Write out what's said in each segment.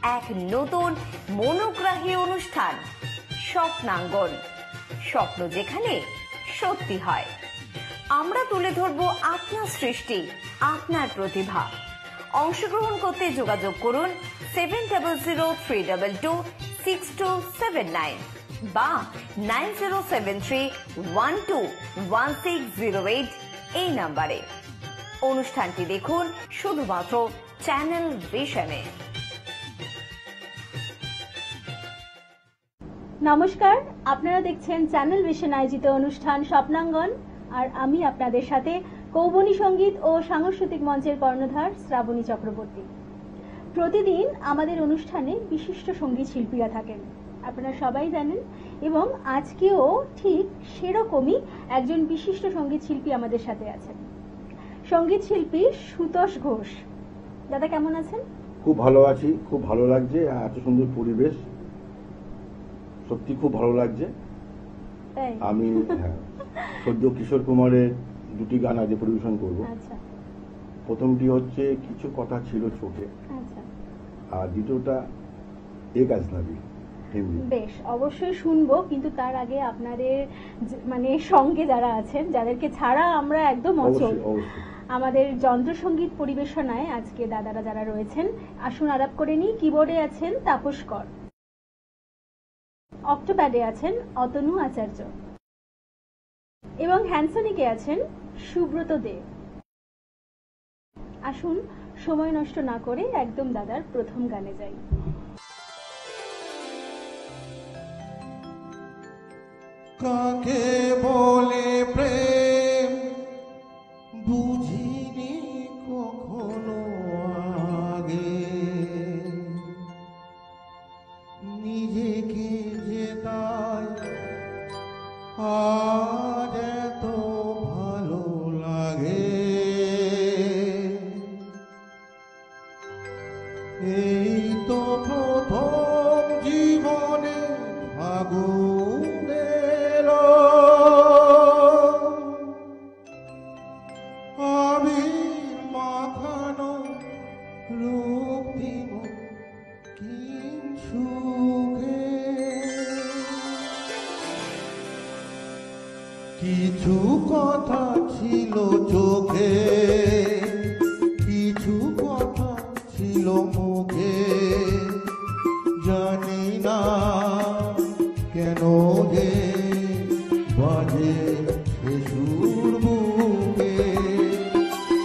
এক নতুন মনোগ্রাহী অনুষ্ঠান স্বপ্নাঙ্গন। স্বপ্ন যেখানে সত্যি হয়। আমরা তুলে ধরব আপনার সৃষ্টি, আপনার প্রতিভা। অংশগ্রহণ করতে যোগাযোগ করুন 7003226279 বা 9073121608 এই নাম্বারে। অনুষ্ঠানটি দেখুন শুধুমাত্র চ্যানেল ভিশনে। নমস্কার, আপনারা দেখছেন চ্যানেল ভিশন আয়োজিত অনুষ্ঠান স্বপ্নাঙ্গন, আর আমি আপনাদের সাথে কৌবনী সঙ্গীত ও সাংস্কৃতিক মঞ্চের কর্ণধার শ্রাবণী চক্রবর্তী। প্রতিদিন আমাদের অনুষ্ঠানে বিশিষ্ট সঙ্গীত শিল্পীরা থাকেন, আপনারা সবাই জানেন, এবং আজকেও ঠিক সেরকমই একজন বিশিষ্ট সঙ্গীত শিল্পী আমাদের সাথে আছেন। সঙ্গীত শিল্পী সুতোষ ঘোষ। দাদা কেমন আছেন? খুব ভালো আছি, খুব ভালো লাগছে। এত সুন্দর পরিবেশ, সত্যি খুব ভালো লাগছে। আমি সদ্য কিশোর কুমারের দুটি গান আজ পরিবেশন করব। প্রথমটি হচ্ছে কিছু কথা ছিল চোখে, আর দ্বিতীয়টা এক আজনাবি। বেশ, অবশ্যই শুনবো, কিন্তু তার আগে আপনাদের মানে সঙ্গে যারা আছেন, যাদেরকে ছাড়া আমরা একদম অচল, আমাদের যন্ত্রসঙ্গীত পরিবেশনায় আজকে দাদারা যারা রয়েছেন, আসুন আলাপ করে নিই। কিবোর্ডে আছেন তাপস কর, অক্টোপ্যাডে আছেন অতনু আচার্য, এবং হ্যান্ডসনিকে আছেন সুব্রত দেব। আসুন সময় নষ্ট না করে একদম দাদার প্রথম গানে যাই। কাকে বলে প্রেম বুঝিনি কখনো আগে, নিজেকে জেতাই আজ এত ভালো লাগে। এই তো প্রথম জীবনে ফাগুন এলো, আবির মাখানো রক্তিম কিঞ্চুকে। কিছু কথা ছিল চোখে, কিছু কথা ছিল মুখে, জানি না কেন যে বাজে সুর বুকে।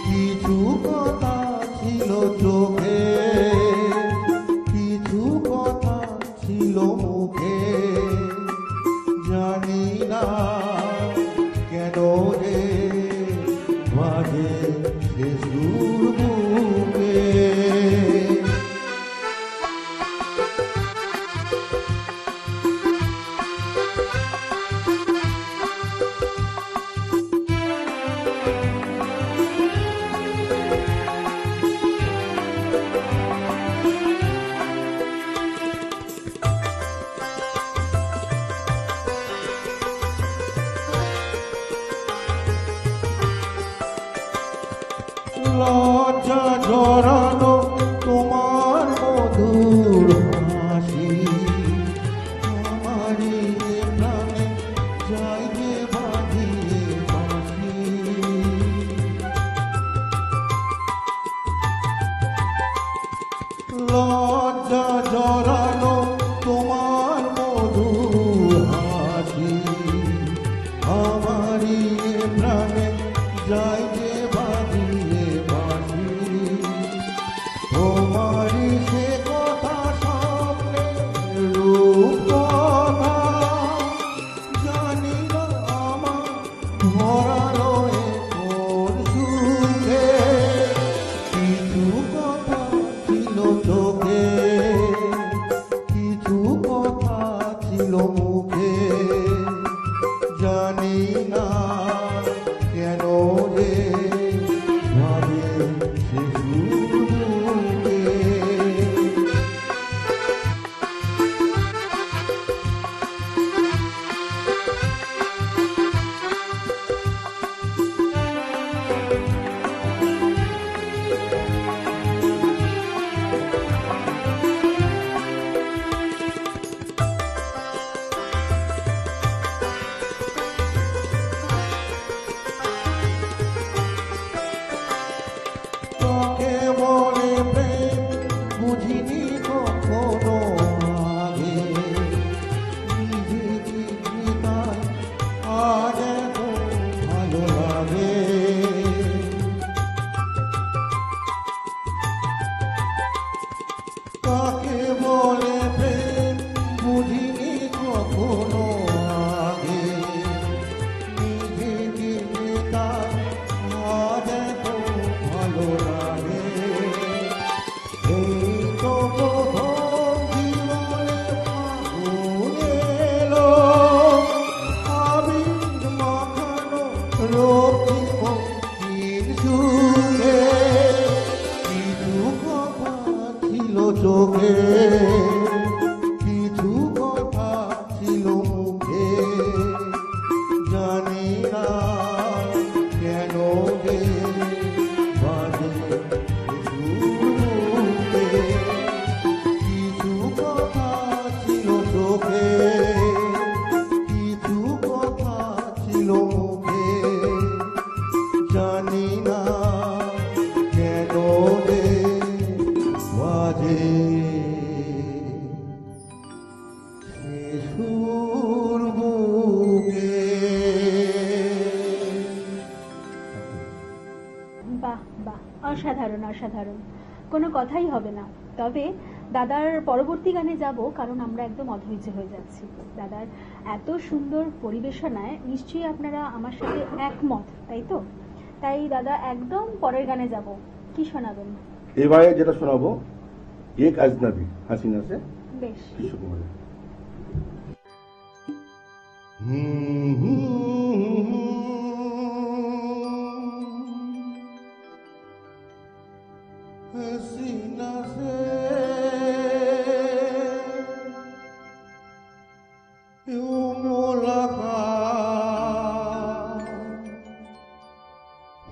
কিছু কথা ছিল চোখে, কিছু কথা ছিল মুখে, জানি না কেন যে বাজে সুর বুকে। লজ্জা জড়ানো তোমার মধুর হাসি, আমারই প্রাণে যাইবে বাঁধিয়ে বাঁশি। লজ্জা জড়ানো তোমার মধুর হাসি, আমারই প্রাণে যাইবে বাঁধিয়ে বাঁশি। তোমারই সে কথা স্বপ্নে রূপ কথা, জানি না আমার ধরালো কোন সুখে। কিছু কথা ছিল চোখে, বুঝিনি কখনো আগে নিজেকে তাই আজ এত ভালো লাগে কাকে বলে প্রেম বুঝিনি কখনো আগে নিজেকে তাই আজ এত ভালো লাগে এই তো প্রথম জীবনে ফাগুন এলো আবির মাখানো রক্তিম সুরে কিছু কথা ছিল চোখে কিছু কথা ছিল মুখে জানি না কেন গে বাজে সুরে কিছু কথা ছিল চোখে কিছু কথা ছিল মুখে জানি না কেন রে বাজে সে সুর বুকে বাহ বাহ, অসাধারণ অসাধারণ, কোনো কথাই হবে না। তবে দাদার পরবর্তী গানে যাব, কারণ আমরা একদম অধৈর্য হয়ে যাচ্ছি। দাদার এত সুন্দর পরিবেশনায় নিশ্চয়ই আপনারা আমার সাথে একমত, তাই তো? তাই দাদা একদম পরের গানে যাব। কি শোনাবেন? এবারে যেটা শোনাবো এক আজনবী হাসিনা সে বেশ, কিশোর কুমারের। हसीना से यूं मुलाकात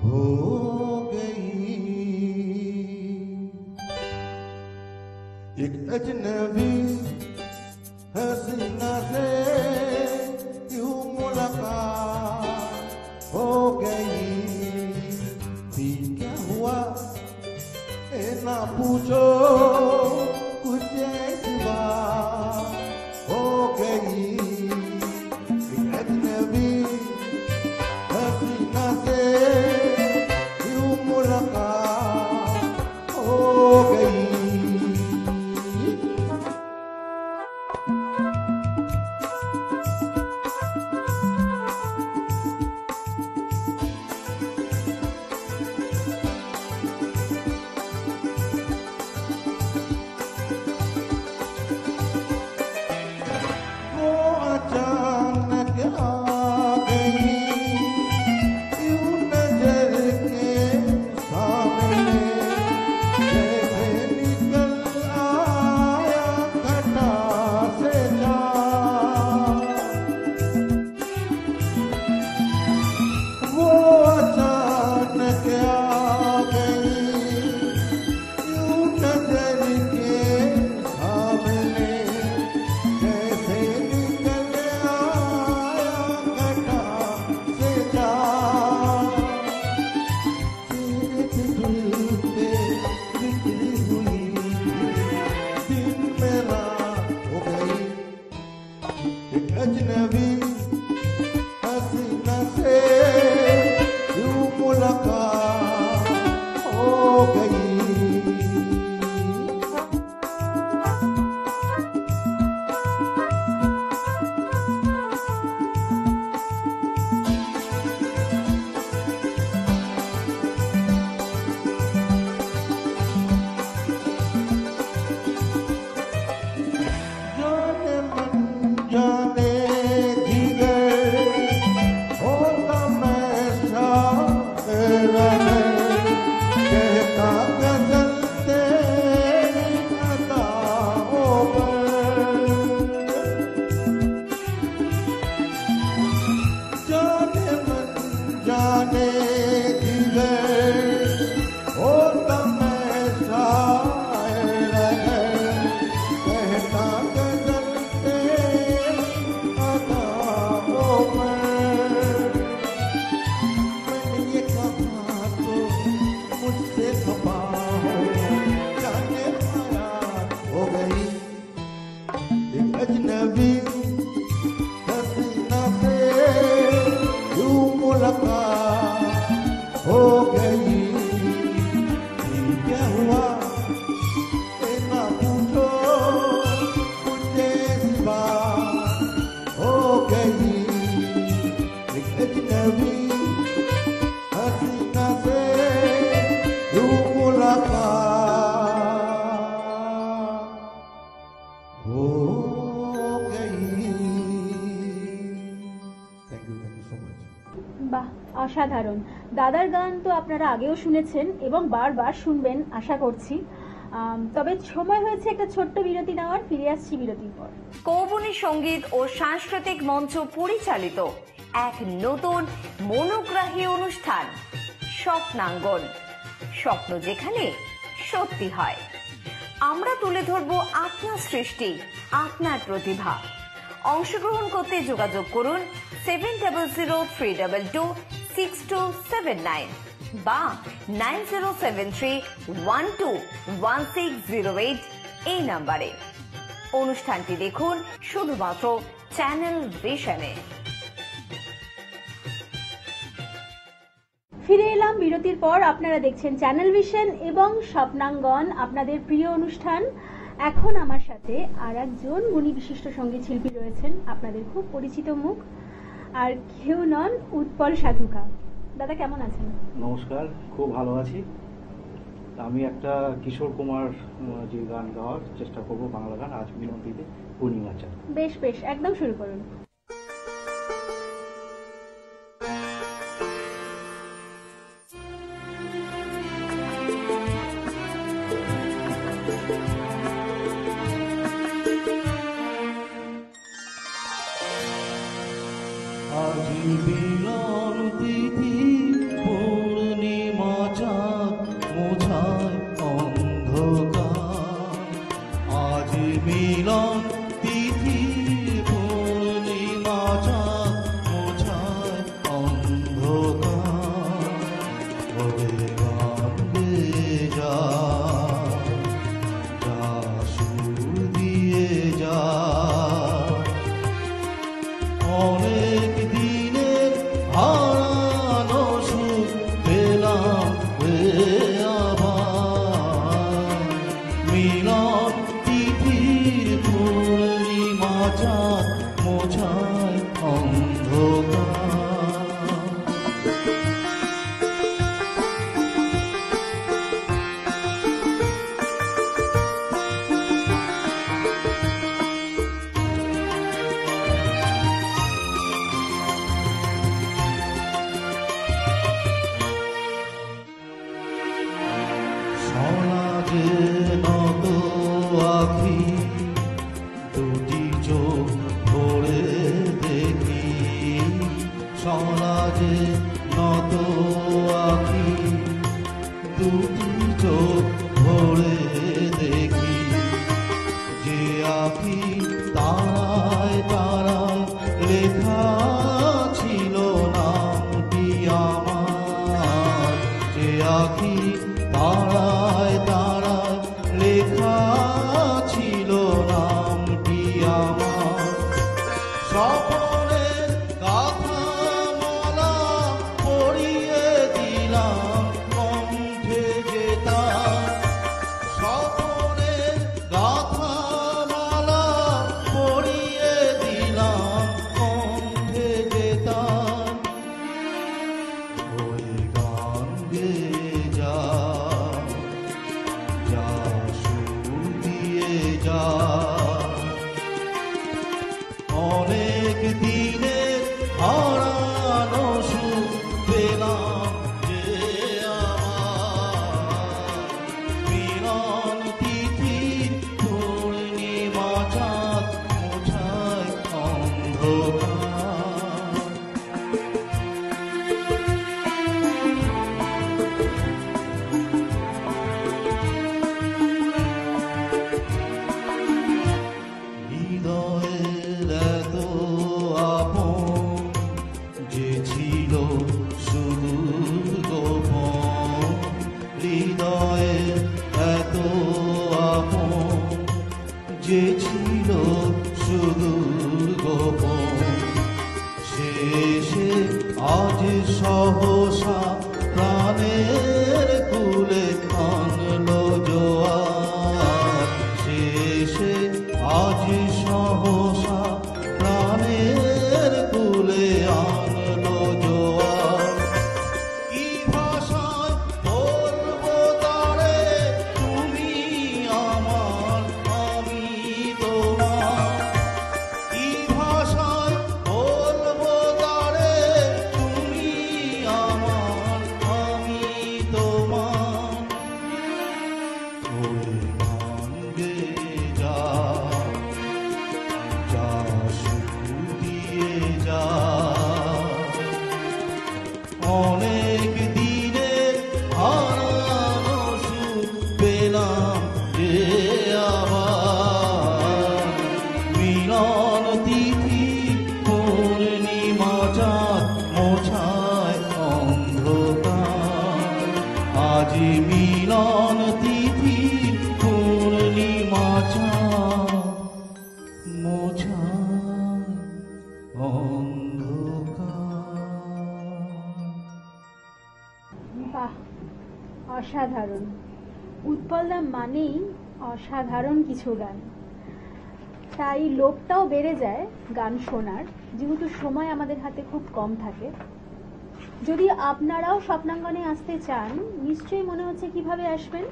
हो गई एक अजनबी हसीना से यूं मुलाकात हो गई फिर क्या हुआ ना पूछो कुछ ऐसी बात हो गई एक अजनबी हसीना से यूं मुलाकात हो गई हो गई। Thank you so much. বাহ, অসাধারণ। দাদার গান তো আপনারা আগেও শুনেছেন এবং বারবার শুনবেন আশা করছি। তবে সময় হয়েছে একটা ছোট্ট বিরতি নেওয়ার। ফিরে আসছি বিরতির পর। কৌবনী সঙ্গীত ও সাংস্কৃতিক মঞ্চ পরিচালিত এক নতুন মনোগ্রাহী অনুষ্ঠান স্বপ্নাঙ্গন। স্বপ্ন যেখানে সত্যি হয়। আমরা তুলে ধরব আপনার সৃষ্টি, আপনার প্রতিভা। অংশগ্রহণ করতে যোগাযোগ করুন 7003226279 বা 9073121608 এই নাম্বারে। অনুষ্ঠানটি দেখুন শুধুমাত্র চ্যানেল ভিশনে। ফিরে এলাম বিরতির পর। আপনারা দেখছেন চ্যানেল ভিশন এবং স্বপ্নাঙ্গন, আপনাদের প্রিয় অনুষ্ঠান। এখন আমার সাথে আর একজন গুণী বিশিষ্ট সঙ্গীত শিল্পী রয়েছেন, আপনাদের খুব পরিচিত মুখ, আর কেউ নন, উৎপল সাধুকা। দাদা কেমন আছেন? নমস্কার, খুব ভালো আছি। আমি একটা কিশোর কুমার যে গান গাওয়ার চেষ্টা করবো, বাংলা গান, আজ মিনতিতে পূর্ণিমা চাঁদ। বেশ বেশ, একদম শুরু করুন। আজি মিলন তিথি পূর্ণিমা চাঁদ মোছায় অন্ধকার। আজি মিলন তিথি পূর্ণিমা চাঁদ মোছায় অন্ধকার। ওরে গান গেয়ে যা, যা সুর দিয়ে যা। অনেক দিনের হারানো সুখ পেলাম আবার। মিলন তিথির পূর্ণিমা চাঁদ মোছায় অন্ধকার। সমাজে নত আখি দুটি চোখ ভরে দেখি। সমাজে নত আখি দুটি চোখ ভরে দেখি। যে আখি তারায় তারায় লেখা ছিল নামটি আমার। যে আখি তারায় তারায় লেখা ছিল নামটি আমার। স্বপনের গাথা মালা পরিয়ে দিলাম কণ্ঠে যেতাম। স্বপনের গাথা মালা পরিয়ে দিলাম কণ্ঠে যেতাম। ওই গান গেয়ে যা, যা সুর দিয়ে যা। অনেক দিনের হারানো সুখ পেলাম যে আমার। মিলন তিথি পূর্ণিমা চাঁদ মোছায় অন্ধকার। হৃদয়ের এত আপন যে ছিল সুদূর গোপন। হৃদয়ের এত আপন যে ছিল সুদূর গোপন। শেষে আজ সহসা প্রাণের কুলে আনলো জোয়ার। শেষে আজ সহসা প্রাণের কুলে আনলো জোয়ার। কি ভাষায় বলবো তারে তুমি আমার, আমি তোমার। মোছা অন্ধকার। বাহ, অসাধারণ। উৎপলদা মানেই অসাধারণ কিছু গান, তাই লোভটাও বেড়ে যায় গান শোনার, যেহেতু সময় আমাদের হাতে খুব কম থাকে। যদি আপনারাও স্বপ্নাঙ্গনে আসতে চান, নিশ্চয়ই মনে হচ্ছে কিভাবে আসবেন।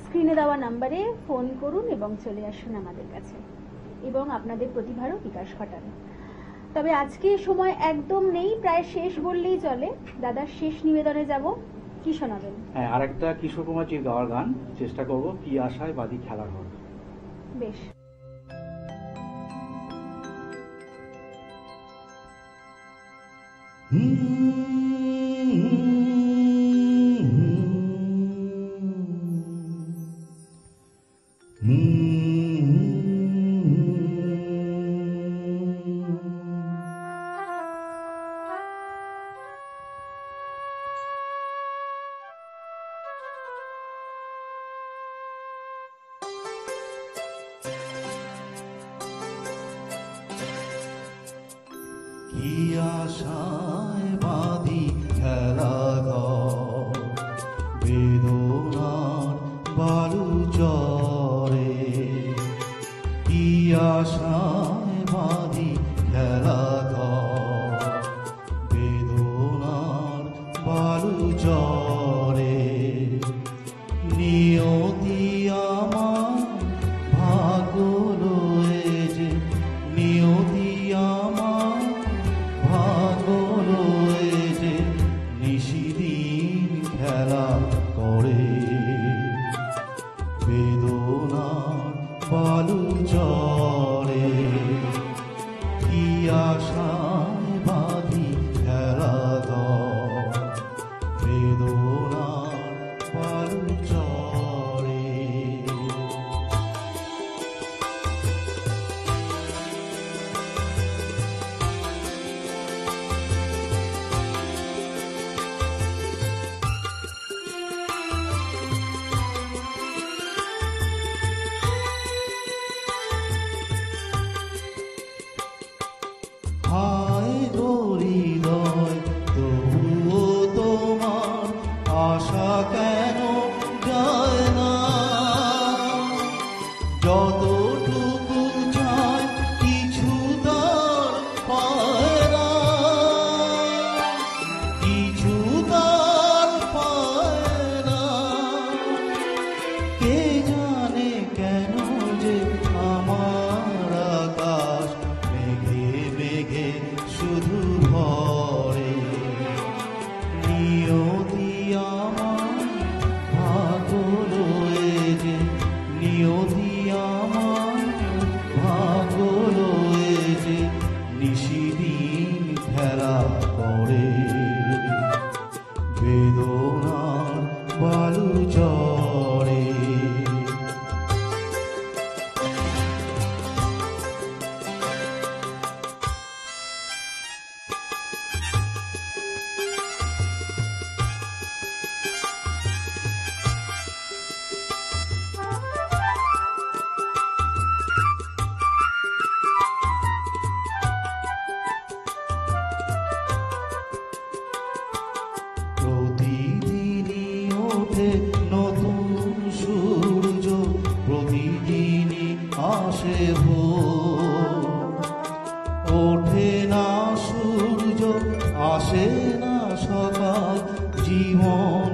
স্ক্রিনে দেওয়া নাম্বারে ফোন করুন এবং চলে আসুন আমাদের কাছে এবং আপনাদের প্রতিভারও বিকাশ ঘটান। তবে আজকে সময় একদম নেই, প্রায় শেষ বললেই চলে। দাদা, শেষ নিবেদনে যাব, কি শোনাবেন? হ্যাঁ, আরেকটা কিশোর কুমারজির গাওয়ার গান চেষ্টা করব, কি আশায় বাঁধি খেলার ঘর। বেশ। কি আশায় বাঁধি খেলাঘর, বেদনার বালু চরে। কি আশায় বাঁধি খেলাঘর, বেদনার বালু চরে। নিয়তি আমার ভাগ্য লয়ে যে, নিয়তি আমার ভাগ্য লয়ে যে, নিশিদিন খেলা করে। বেদনার বালু চরে, কি আশায় বাঁধি খেলাঘর, বেদনার বালু চরে। হায় গো হৃদয়, তবুও তোমার আশা কেন যায় না? যতটুকু চাই কিছু তার পায় না, কিছু তার পায় না। কে জানে কেন যে আমার আকাশ মেঘে মেঘে শুধু ভরে। নিয়তি আমার ভাগ্য লয়ে যে, নিয়তি আমার ভাগ্য লয়ে যে, নিশিদিন খেলা করে। বেদনার বালু চরে। প্রতিদিনই ওঠে নতুন সূর্য, প্রতিদিনই আসে ভোর। ওঠে না সূর্য, আসে না সকাল, জীবন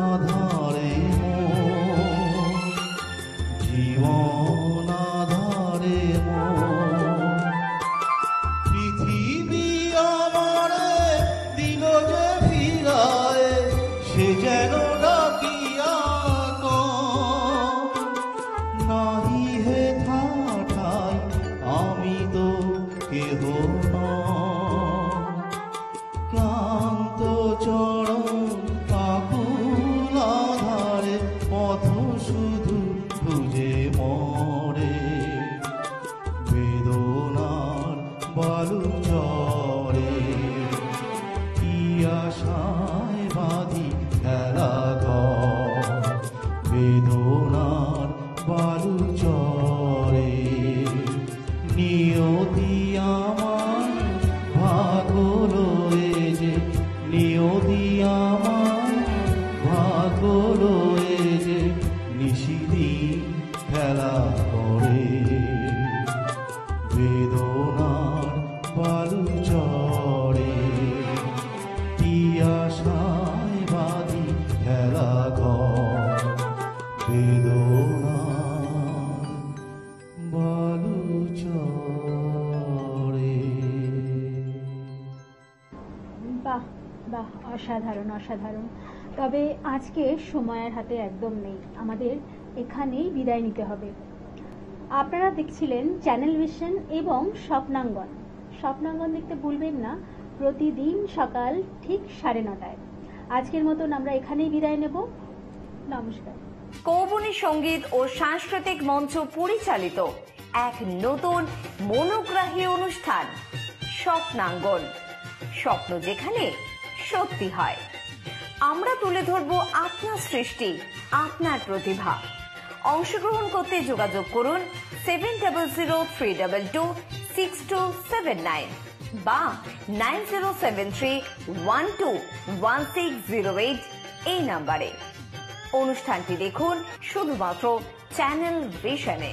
আধারে মোর, জীবন আধারে মোর। পৃথিবী আমারে দিল যে ফিরায়, সে যেন ডাকিয়া কয়, নাহি হে ঠাঠাই আমি তো কেহ নয়। ক্লান্ত চরণ কাকু অসাধারণ অসাধারণ। তবে আজকে সময়ের হাতে একদম নেই, আমাদের এখানেই বিদায় নিতে হবে। আপনারা দেখছিলেন চ্যানেল ভিশন এবং স্বপ্নাঙ্গন। স্বপ্নাঙ্গন দেখতে ভুলবেন না, প্রতিদিন সকাল ঠিক 9:30টায়। আজকের মতন আমরা এখানেই বিদায় নেব। নমস্কার। কৌবনী সঙ্গীত ও সাংস্কৃতিক মঞ্চ পরিচালিত এক নতুন মনোগ্রাহী অনুষ্ঠান স্বপ্নাঙ্গন, স্বপ্ন যেখানে সত্যি হয়। আমরা তুলে ধরব আপনার সৃষ্টি, আপনার প্রতিভা। অংশগ্রহণ করতে যোগাযোগ করুন 7003226279 বা 9073121608 এই নাম্বারে। অনুষ্ঠানটি দেখুন শুধুমাত্র চ্যানেল ভিশনে।